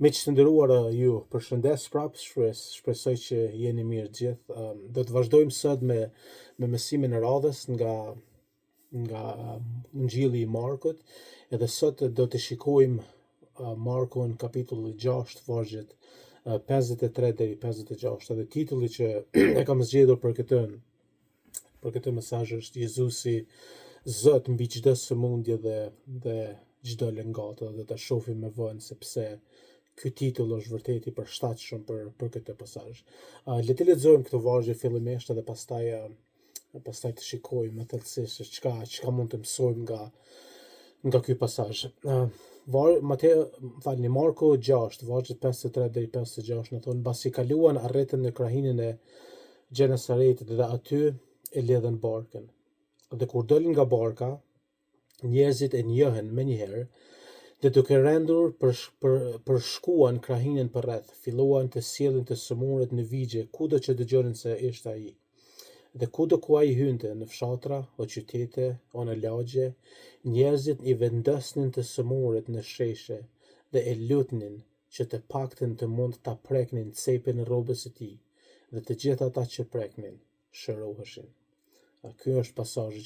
Me që të ndëruar ju, përshëndes prapë, shpresoj që jeni mirë gjithë. Do të vazhdojmë sot me mësimin e radhës nga Ungjilli i Markut, edhe sot do të shikojmë Markun kapitulli 6, vargjet 53 deri 56. Edhe titulli që e kam zgjedhur për këtë mesazh është Jezusi Zot mbi çdo sëmundje dhe çdo lëngatë, dhe ta shohim me vënë sepse ky titull është vërtet i përshtatshëm për këtë pasazh. Le të lexojmë këtë vargje fillimisht edhe pastaj të shikojmë më thellësisht çka mund të mësojmë nga ky pasazh. Marko 6, vargjet 53 deri 56 në thonë, basi kaluan arritën në krahinën e Gjenesaretit dhe aty e lidhen barkën. Dhe kur dolin nga barka, njerëzit e njohen menjëherë, dhe duke rendur përshkuan krahinën përreth, filluan të sjellin të sëmurët në vigje kudo që dëgjonin se ishte ai. Dhe kudo ku ai hynte, në fshatra o qytete o në lagje, njerëzit i vendosnin të sëmurët në sheshe dhe e lutnin që të paktën të mund ta preknin cepin e rrobës së tij, dhe të gjithë ata që preknin shëroheshin. Ky është pasazhi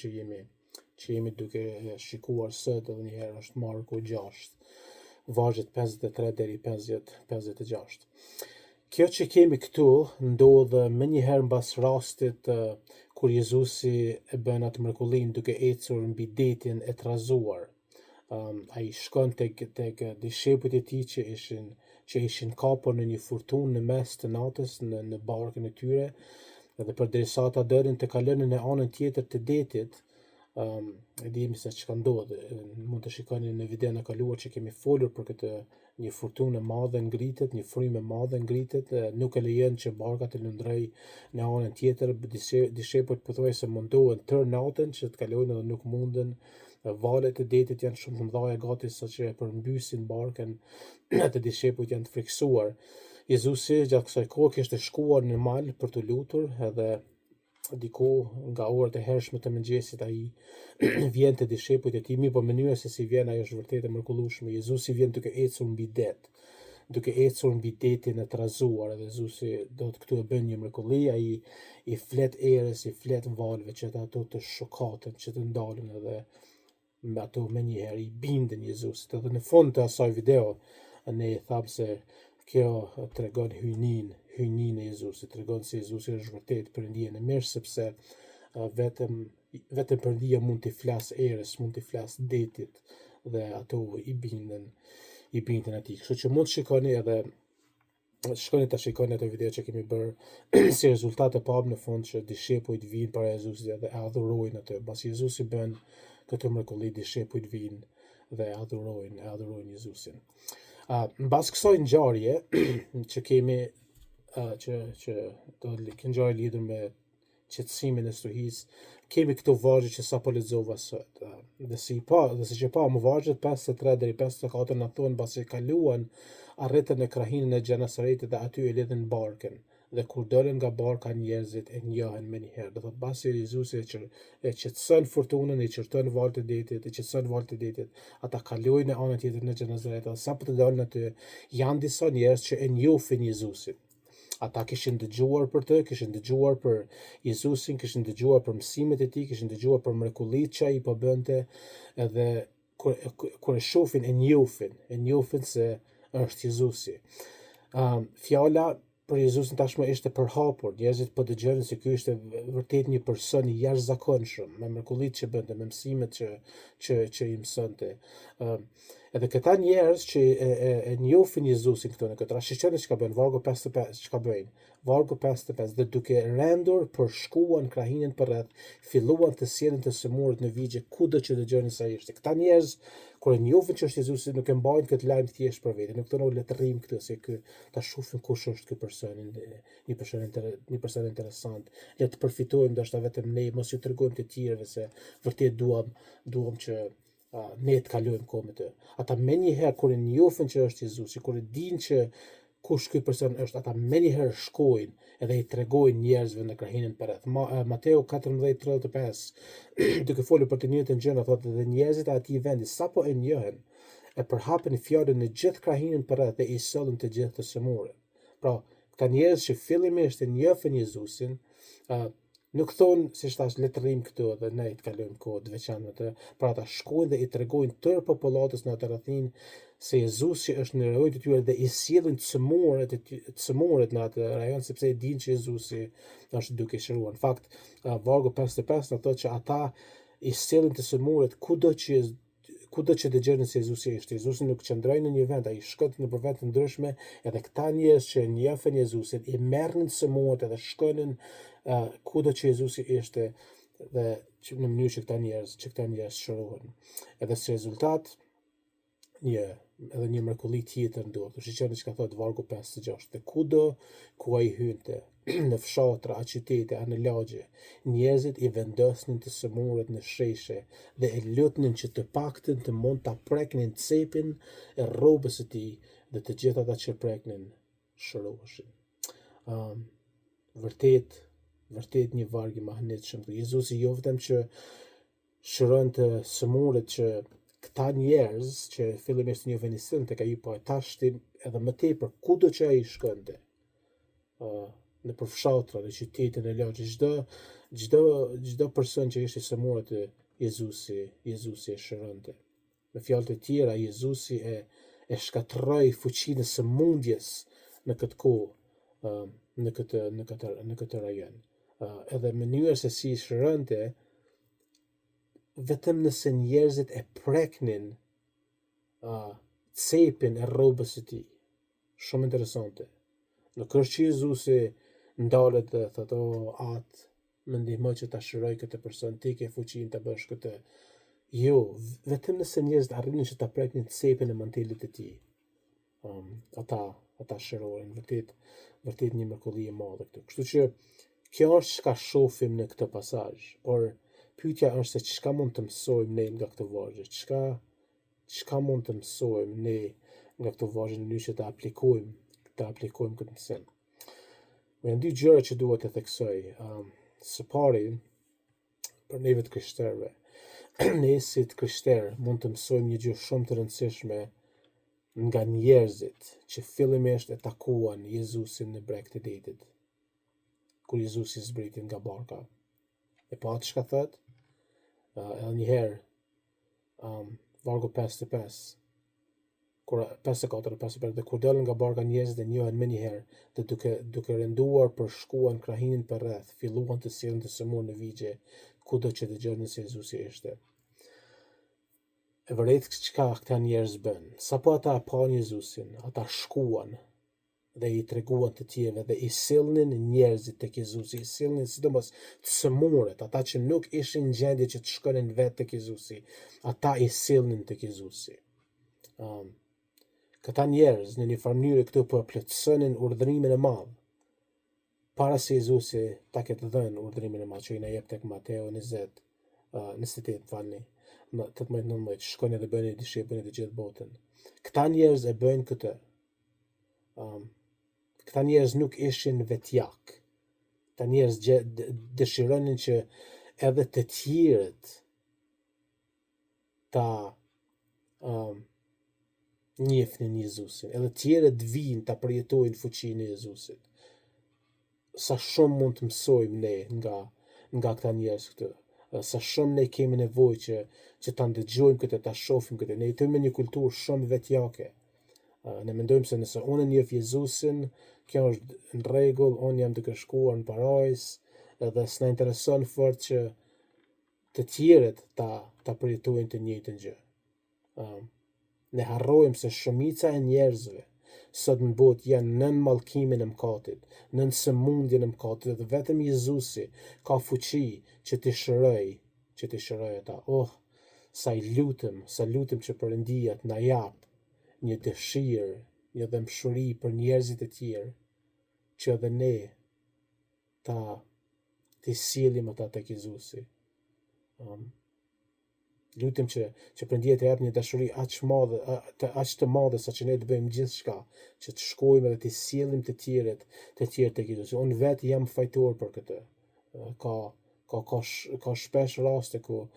që jemi duke shikuar sot, edhe një herë është Marku 6, vargjet 53 deri 56. Kjo që kemi këtu ndodh menjëherë mbas rastit kur Jezusi e bën atë mrekullinë duke ecur mbi detin e trazuar. Ai shkon tek dishepujt e tij që ishin kapur në një furtunë në mes të natës në barkën e tyre, edhe përderisa ata donin të kalonin në anën tjetër të detit, e dihemi se çka ndodhi. Mund të shikoni në videon e kaluar që kemi folur për këtë, një furtunë e madhe ngritet, një frymë e madhe ngritet, nuk e lejon që barka të lundrojë në anën tjetër. Dishepujt pothuajse mundohen tërë natën që të kalojnë dhe nuk munden. Valet e detit janë shumë të mëdha gati sa që e përmbysin barkën, atë dishepujt janë të friksuar. Jezusi gjatë kësaj kohe kishte shkuar në mal për të lutur, edhe diku nga orët e hershme të mëngjesit ai vjen te dishepujt e tij, po mënyra se si vjen ajo është vërtet e mrekullueshme. Jezusi vjen duke ecur mbi det, duke ecur mbi detin e trazuar, edhe Jezusi do të këtu e bën një mrekulli, ai i flet erës, i flet valve që ato të shokaten, që të ndalen, edhe me ato menjëherë i bindën Jezusit. Edhe në fund të asaj video ne i tham se kjo tregon hyjnin e Jezusit, tregon se Jezusi është vërtet Perëndia e mirë, sepse vetëm Perëndia mund t'i flas erës, mund t'i flas detit, dhe ato i bindën atij. Kështu që mund shikoni ta shikoni ato video që kemi bërë si rezultat e pam në fund që dishepujt vinë para Jezusit dhe e adhurojnë atë. Pasi Jezusi bën këtë mrekulli, dishepujt vinë dhe adhurojnë Jezusin. Mbas kësaj ngjarje që kemi që do të ngjarje lidhur me qetësimin e stuhisë, kemi këto vargje që sapo lexova sot. Dhe siç e pa më vargjet 53 deri 54 na thon, pasi kaluan arritën në krahinën e Gjenesaretit dhe aty e lidhen barkën. Dhe kur dolën nga barka, njerëzit e njohen menjëherë. Do thotë pasi Jezusi e qetëson furtunën, i qërton valët e detit, ata kalojnë në anën tjetër në Gjenesaret. Sapo të dalin aty, janë disa njerëz që e njohin Jezusin. Ata kishin dëgjuar për të, kishin dëgjuar për Jezusin, kishin dëgjuar për mësimet e tij, kishin dëgjuar për mrekullitë që ai po bënte, edhe kur e shohin e njohin se është Jezusi. Fjala për Jezusin tashmë ishte përhapur. Njerëzit po dëgjonin se ky ishte vërtet një person i jashtëzakonshëm, me mrekullitë që bënte, me mësimet që i mësonte. Edhe këta njerëz që e njohin Jezusin këtu në këtë rast, shiqoni çka bën, vargu 55, çka bëjnë. Vargu 55, dhe duke rendur përshkuan krahinën përreth, filluan të sjellin të sëmurët në vigje kudo që dëgjonin se ai ishte. Këta njerëz kur e njohin që është Jezusi, nuk e mbajnë këtë lajm thjesht për vete, nuk thonë le të rrim këtë, se ky ta shohim kush është ky person, një person interesant. Le të përfitojmë ndoshta vetëm ne, mos ju tregojmë të tjerëve se vërtet duam që ne të kalojmë kohë me të. Ata menjëherë kur e njohin që është Jezusi, kur e dinë që kush ky person është, ata menjëherë shkojnë edhe i tregojnë njerëzve në krahinën përreth. Mateu 14:35 duke folur për të njëjtën gjë, thotë, dhe njerëzit e atij vendi sapo e njohin, e përhapin fjalën në gjithë krahinën përreth dhe i sollën të gjithë të sëmurët. Pra, këta njerëz që fillimisht e njohin Jezusin, nuk thonë, si thash, le të rrim këtu dhe ne të kalojmë kohë të veçantë me të, pra ata shkojnë dhe i tregojnë tërë popullatës në atë rrethin se Jezusi është në rrugë të tyre dhe i sjellin të sëmurët në atë rajon sepse e dinë që Jezusi është duke shëruar. Në fakt, vargu 55 na thotë që ata i sjellin të sëmurët kudo që dëgjojnë se Jezusi ishte. Jezusi nuk qëndroi në një vend, ai shkon në vende të ndryshme, edhe këta njerëz që njohin Jezusin i merrnin sëmurët edhe shkonin kudo që Jezusi ishte dhe në mënyrë që këta njerëz shërohen. Edhe si rezultat, edhe një mrekulli tjetër ndodhte. Shiqoni çka thot vargu 56. Dhe kudo ku ai hynte, në fshatra, a qytete, a në lagje, njerëzit i vendosnin të sëmurët në sheshe dhe e lutnin që të paktën të mund ta preknin cepin e rrobës së tij dhe të gjithë ata që preknin shëroheshin. Vërtet një varg i mahnitshëm. Jezusi jo vetëm që shëron të sëmurët që këta njerëz që fillimisht një venisin tek ai, po tashti edhe më tepër kudo që ai shkonte, në përfshatra, në qytetin e lagje, çdo person që ishte sëmurët Jezusi e shëronte. Me fjalë të tjera, Jezusi e shkatërroi fuqinë e sëmundjes në këtë kohë, në këtë rajon. Edhe mënyra se si shëronte, vetëm nëse njerëzit e preknin cepin e rrobës së tij. Shumë interesante. Nuk është që Jezusi ndalet dhe thotë, atë më ndihmoj që ta shëroj këtë person, ti ke fuqinë ta bësh këtë. Jo, vetëm nëse njerëzit arrinin që ta preknin cepin e mantelit të tij, ata shërohen. Vërtet një mrekulli e madhe këtu. Kështu që kjo është çka shohim në këtë pasazh, por pyetja është se çka mund të mësojmë ne nga këto vargje? Çka mund të mësojmë ne nga këto vargje në mënyrë që ta aplikojmë këtë mësim? Janë dy gjëra që duhet të theksoj. Së pari, për neve të krishterëve, ne si të krishterë mund të mësojmë një gjë shumë të rëndësishme nga njerëzit që fillimisht e takuan Jezusin në breg të Detit, kur Jezusi zbriti nga barka. E pa atë çka thot? Edhe një herë, vargu 55, kur 54, dhe kur dalën nga barka njerëzit e njohen më një herë, dhe duke rënduar përshkuan krahinën përreth, filluan të sjellin të sëmurë në vigje, kudo që dëgjonin se Jezusi ishte. E vërtet çka këta njerëz bën? Sapo ata pan Jezusin, ata shkuan dhe i treguan të tjerëve dhe i sillnin njerëzit tek Jezusi, i sillnin sidomos të sëmurët, ata që nuk ishin në gjendje që të shkonin vetë tek Jezusi, ata i sillnin tek Jezusi. Këta njerëz në një farë mënyrë këtu po plotësonin urdhërimin e madh, para se Jezusi ta ketë dhënë urdhërimin e madh që i na jep tek Mateo 28, falni, 18-19, shkoni dhe bëni dishepull të gjithë botën. Këta njerëz e bëjnë këtë. Këta njerëz nuk ishin vetjak. Këta njerëz dëshironin që edhe të tjerët ta njihnin Jezusin, edhe të tjerët vinë ta përjetojnë fuqinë e Jezusit. Sa shumë mund të mësojmë ne nga këta njerëz këtu. Sa shumë ne kemi nevojë që ta ndëgjojmë këtë, ta shohim këtë. Ne jetojmë në një kulturë shumë vetjake. Ne mendojmë se nëse unë njeh Jezusin, kjo është në rregull, unë jam duke shkuar në parajsë, edhe s'na intereson fort që të tjerët ta përjetojnë të njëjtën gjë. Ne harrojmë se shumica e njerëzve sot në botë janë nën mallkimin e mëkatit, nën sëmundjen e mëkatit, dhe vetëm Jezusi ka fuqi që t'i shëroj ata. Sa lutem që Perëndia na jap një dëshirë, një dëmshuri për njerëzit e tjerë, që edhe ne t'i sjellim ata tek Jezusi. Lutem që Perëndia të jap një dashuri aq të madhe sa që ne të bëjmë gjithçka që të shkojmë dhe të sjellim të tjerët tek Jezusi. Unë vetë jam fajtor për këtë. Ka shpesh raste ku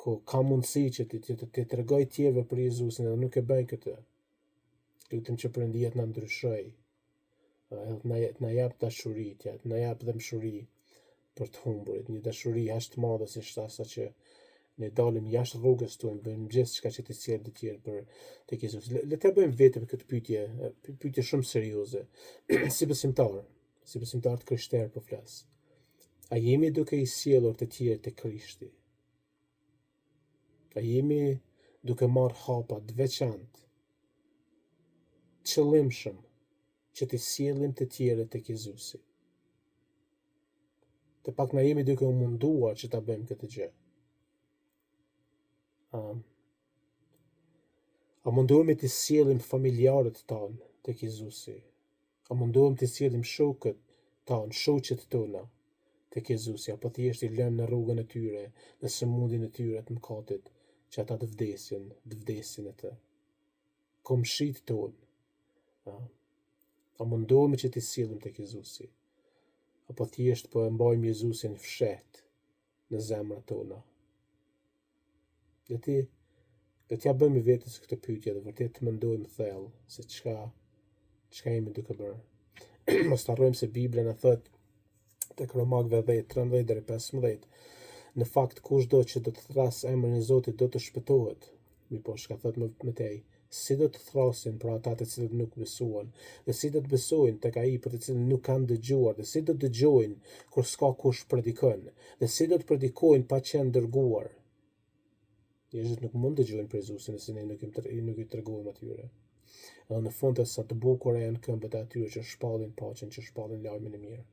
ku ka mundësi që të tregoj tjerëve për Jezusin edhe nuk e bëjnë këtë. Lutem që Perëndia të na ndryshoj, edhe na jap dashuri, na jap dëmshuri për të humburit, një dashuri aq të madhe si asa që ne dalim jashtë rrugës tonë, bëjmë gjithçka që të sjellë të tjerë për tek Jezusi. Le të bëjmë vetëm këtë pyetje shumë serioze. si besimtar të krishterë po flas. A jemi duke i sjellur të tjerë te Krishti? A jemi duke marrë hapa të veçantë, qëllimshëm, që të sjellim të tjerë tek Jezusi? Të pak na jemi duke u munduar që ta bëjmë këtë gjë. A mundohemi të sjellim familjarët tanë tek Jezusi? A mundohemi të sjellim shokët tanë, shoqet tona tek Jezusi, apo thjesht i lëmë në rrugën e tyre, në sëmundjen e tyre të mëkatit, që ata të vdesin atë. Komshit tonë. A mundohemi që të sjellim tek Jezusi? Apo thjesht po e mbajmë Jezusin fshet në zemrat tona? Le t'ja bëjmë vetes këtë pyetje dhe vërtet të mendojmë thellë se çka jemi duke bërë. Mos harrojmë se Bibla na thot tek Romakëve 10:13-15, në fakt kushdo që do të thras emrin e Zotit do të shpëtohet. Po çka thot më tej, si do të thrasin për ata të cilët nuk besojnë, dhe si do të besojnë tek ai për të cilët nuk kanë dëgjuar, dhe si do të dëgjojnë kur s'ka kush predikon, dhe si do të predikojnë pa qenë dërguar. Njerëzit nuk mund të dëgjojnë për Jezusin nëse ne nuk i tregojmë atyre. Edhe në fund sa të bukura janë këmbët e atyre që shpallin paqen, që shpallin lajmin e mirë.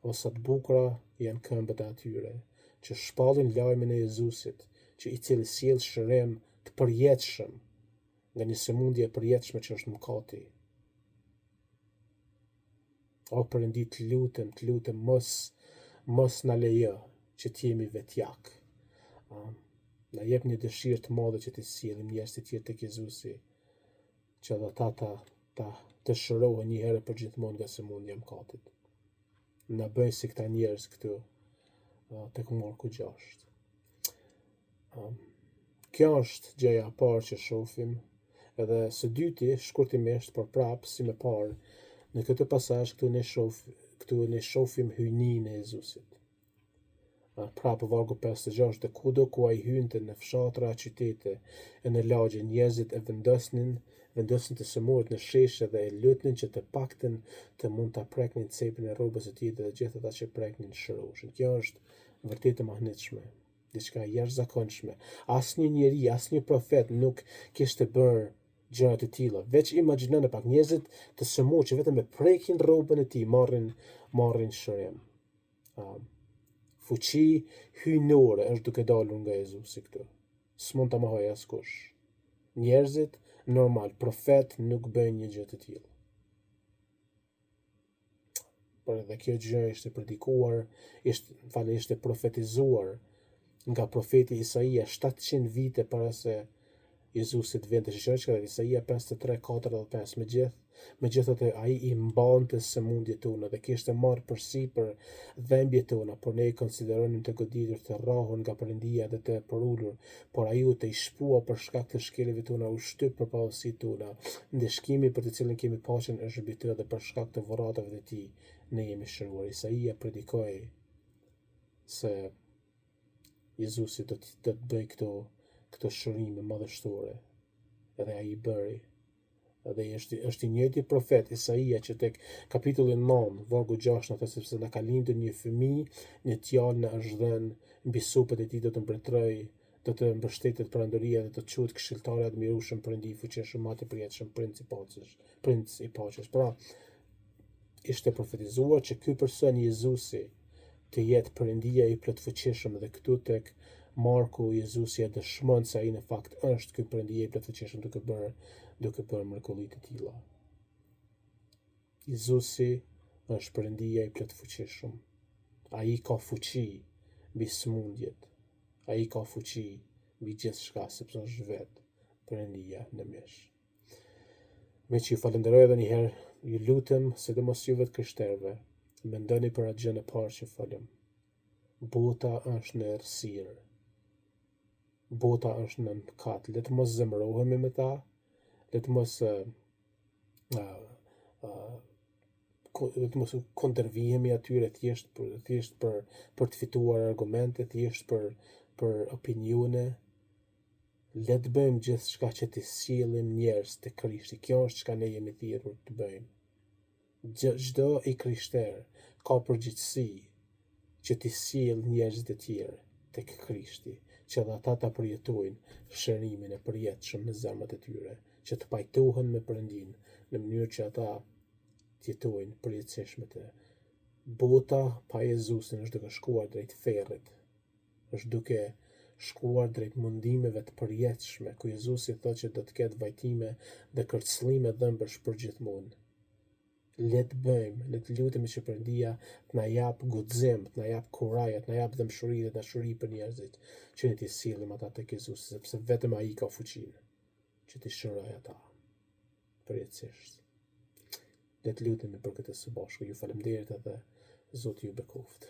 O sa të bukura janë këmbët e atyre që shpallin lajmin e Jezusit, që i cili sjell shërim të përjetshëm nga një sëmundje e përjetshme që është mëkati. O Perëndi, të lutem mos na lejo që të jemi vetjak. Na jep një dëshirë të madhe që të sjellim njerëz të tjerë tek Jezusi, që edhe ata të shërohen një herë për gjithmonë nga sëmundja e mëkatit. Na bëj si këta njerëz këtu tek Marku 6. Kjo është gjëja e parë që shohim, edhe së dyti, shkurtimisht, por prapë si më parë, në këtë pasazh këtu ne shohim hyjninë e Jezusit. Prapë vargu 56, dhe kudo ku ai hynte në fshatra, qytete e në lagje, njerëzit e vendosnin të sëmurët në sheshe dhe e lutnin që të paktën të mund ta preknin cepin e rrobës së tij dhe gjithë ata që preknin shëroshin. Kjo është vërtet e mahnitshme, diçka jashtëzakonshme. Asnjë njeri, asnjë profet nuk kishte bërë gjëra të tilla. Veç imagjinoni pak njerëzit të sëmurë që vetëm me prekin rrobën e tij marrin shërim. Fuqi hyjnore është duke dalur nga Jezusi këtu. S'mund ta mohoj askush. Njerëzit normal, profet nuk bëjnë një gjë të tillë. Por edhe kjo gjë ishte predikuar, ishte profetizuar nga profeti Isaia 700 vite para se Jezusi të vinte. Shoqërosh që Isaia 53:4-5 megjithatë ai i mbante sëmundjet tona dhe kishte marrë përsipër dhembjet tona, por ne i konsideronim të goditur, të rrahur nga Perëndia dhe të përulur, por ai u të shpua për shkak të shkeljeve tona, u shtyp për pavësitë tona. Ndeshkimi për të cilën kemi paqen është mbi ty, dhe për shkak të vorratave të tij ne jemi shëruar. Isaia predikoi se Jezusi do të bëj këto shërime madhështore, edhe ai i bëri. Edhe është i njëjti profet Isaia që tek kapitulli 9, vargu 6, në sepse na ka lindur një fëmijë, një djalë na është dhënë, mbi supët e tij do të mbretëroj, do të mbështetet perandoria dhe do të quhet këshilltar i admirueshëm, Perëndi i fuqishëm, Mati i përjetshëm, Princ i paqes. Pra, ishte profetizuar që ky person Jezusi të jetë Perëndia i plotfuqishëm, dhe këtu tek Marku Jezusi e dëshmon se ai në fakt është ky Perëndia i plotfuqishëm duke bërë mrekulli të tilla. Jezusi është Perëndia i plotfuqishëm. Ai ka fuqi mbi sëmundjet. Ai ka fuqi mbi gjithçka, sepse është vetë Perëndia në mesh. Me që ju falenderoj edhe një herë, ju lutem, sidomos juve të krishterëve, mendoni për atë gjën e parë që folëm. Bota është në errësirë. bota është në mëkat. Le të mos zemërohemi me ta, le të mos kontrvihemi atyre thjesht për të fituar argumente, thjesht për opinione. Le të bëjmë gjithçka që të sillim njerëz te Krishti. Kjo është çka ne jemi thirrur të bëjmë. Çdo i krishter ka përgjegjësi që të sjellë njerëz të tjerë tek Krishti, që dhe ata ta përjetojnë shërimin e përjetshëm në zemrat e tyre, që të pajtohen me Perëndin në mënyrë që ata të jetojnë përjetësishme të. Bota pa Jezusin është duke shkuar drejt ferrit, është duke shkuar drejt mundimeve të përjetshme, ku Jezusi thotë që do të ketë vajtime dhe kërcëllime dhëmbësh për gjithmonë. Le të bëjmë, le të lutemi që Perëndia të na jap guxim, të na jap kuraj, të na jap dëmshuri dhe dashuri për njerëzit, që ne t'i sillim ata tek Jezusi, sepse vetëm ai ka fuqinë që t'i shërojë ata përjetësisht. Le të lutemi për këtë së bashku. Ju faleminderit edhe Zoti ju bekoft.